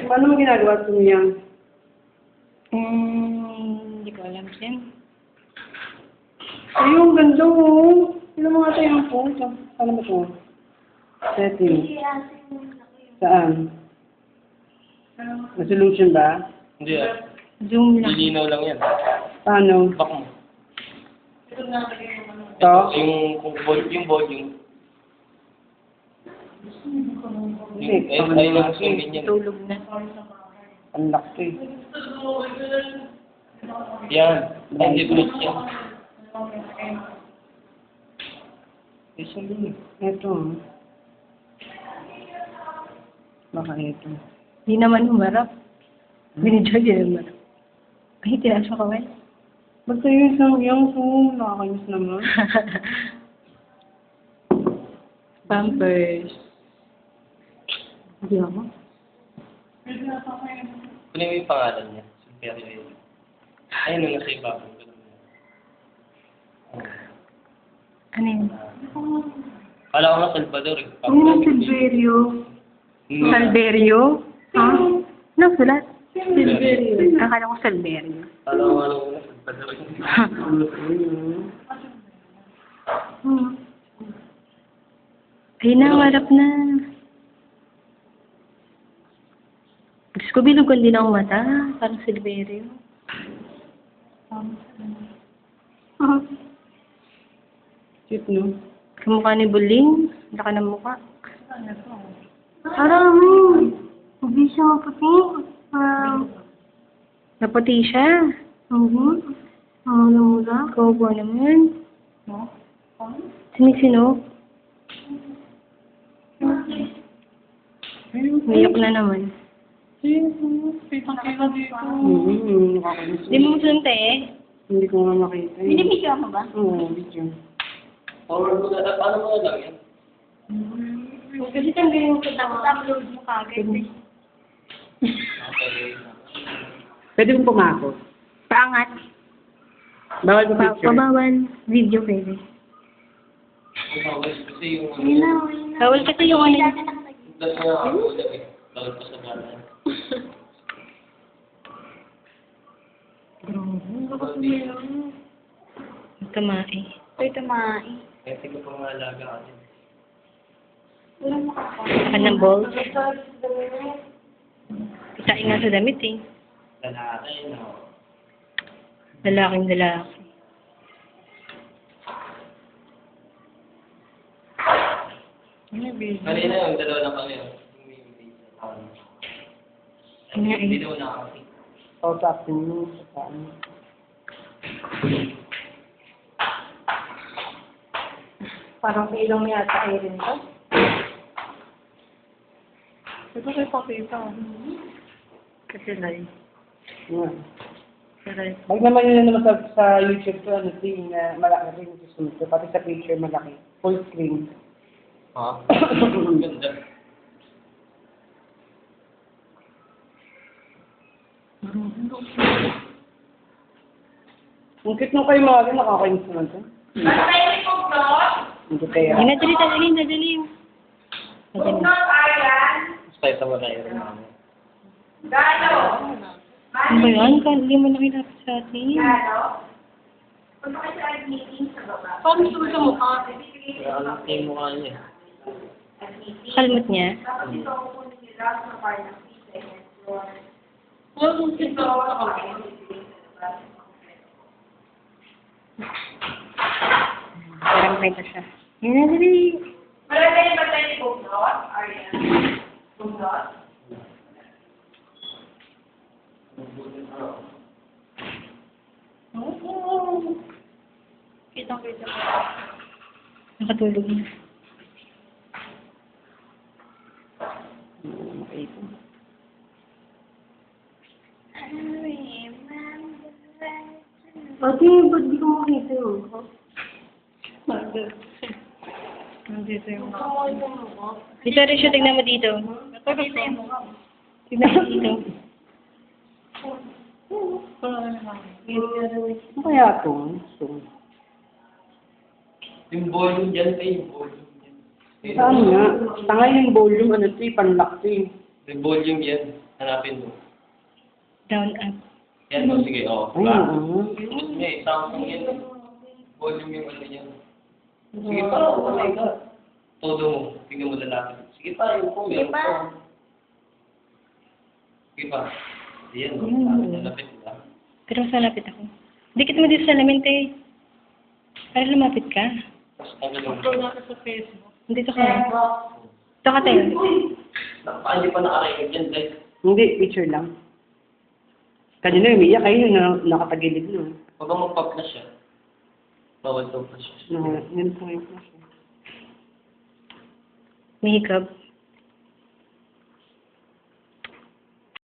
Paano mo ginagawa sa Miyang? Hindi ko alam din. Ayun, ganda mo. Sino mga tayo ang po? Paano ba ito? Setting. Saan? Resolution ba? Hindi ah. Zoom lang. Lilinaw lang yan. Paano? Back mo. Ito? Yung volume. Hindi. Ayun lang zoom din yan. Tulog na. Ang laki. Yan. Hindi plus yan. Isa lang. Ito. Baka ito. Hindi naman humarap. Binidyo din naman. Ay, tinaas mo kaway. Basta yun sa yung zoom. Nakakayos naman. Pampers. Hindi ako. Kunin mo yung pangalan niya. Superior. Ayun na nasa ibabaw. Ano yun? Kala ko nga Salvador eh. Ano yung Silverio? Salverio? Ha? Ano sulat? Silverio. Akala ko Salverio. Kala ko nga lang Salvador. Ayun na, warap na. Diyos ko, bilugan din ang mata. Parang Silverio. Cute, no? Kamukha ni Buling. Laka ng mukha. Parang, hindi siya maputi. Naputi siya. Mula-mula. Kaubo naman. Sino? Mayok na naman. Nakakayos. Hindi mo masunta eh. Hindi ko nga makita. Binibisyo mo ba? Oo, video. Forward mo na. Paano mo na lang yan? Kasi tanggalin mo ito. Tapos upload mo kagad. Pwede mong pumasok. Paangat. Bawal pa picture. Pabawal. Video pwede. Kasi yung... Bawal kasi yung ano yun. Plus nga ako ulit eh. Bawal pa sa gana. Tamae. Ay, tamae. Kaya tigil pa mga alaga ka din. Saka ng balls. Kitain nga sa damit eh. Lalaki, no? Lalaking lalaki. Kanina yung dalawa lang kami. Ano nga Hindi eh. daw nakakasi. O, tapin mo. Saan? Parang sa ilong yata ay rin to. Ito kayo pakita. Kasi live. Yan. Pero Pag naman yun naman sa YouTube ko, ano, thing na malaki rin yung susunod ko. Pati sa picture malaki. Full screen. Ha? Ganda. Ang cute nung kayo mga rin, nakakainis naman ito. Hindi kaya. ay, nadali. Nadali. Mas tayo sa mga yun. Ano ba yan? Hindi mo nakilapit sa atin. Paano susunod sa mukha? Kaya alam ko yung mukha niya. Kalmot niya. Parang pwede siya. Yan na, dali. Kitang-kita. Nakatulog na. Ito. Pati, ba't di ko makita yun? Nandito yung mukha. Dito rin siya, tignan mo dito. Tignan mo dito. Ano kaya ito? So, Yung volume dyan, yung volume dyan. saan nga? Tanga yung volume, ano ito, panlock ito eh. May volume yan. Hanapin mo. Down, up. Yan, o sige, o. Ay, Flat. oo. May Samsung yan. Volume yung ano yan. Sige pa, oh my God. Todo mo. Tingnan mo lalaki. Sige pa, yung po. Sige pa. Sige pa. Yan, o. Nalapit ba? Pero mas malapit ako. Dikit mo dito sa salamin, te. Para lumapit ka. Tapos tanggalin mo. Dito ka. Dito ka, te. Hindi pa nakarinig yan, guys. Hindi, picture lang. Kanina umiyak kayo na nakatagilid na. Huwag kang magpa-flash siya. Bawal daw flash. Yan po yung flash. May hiccup.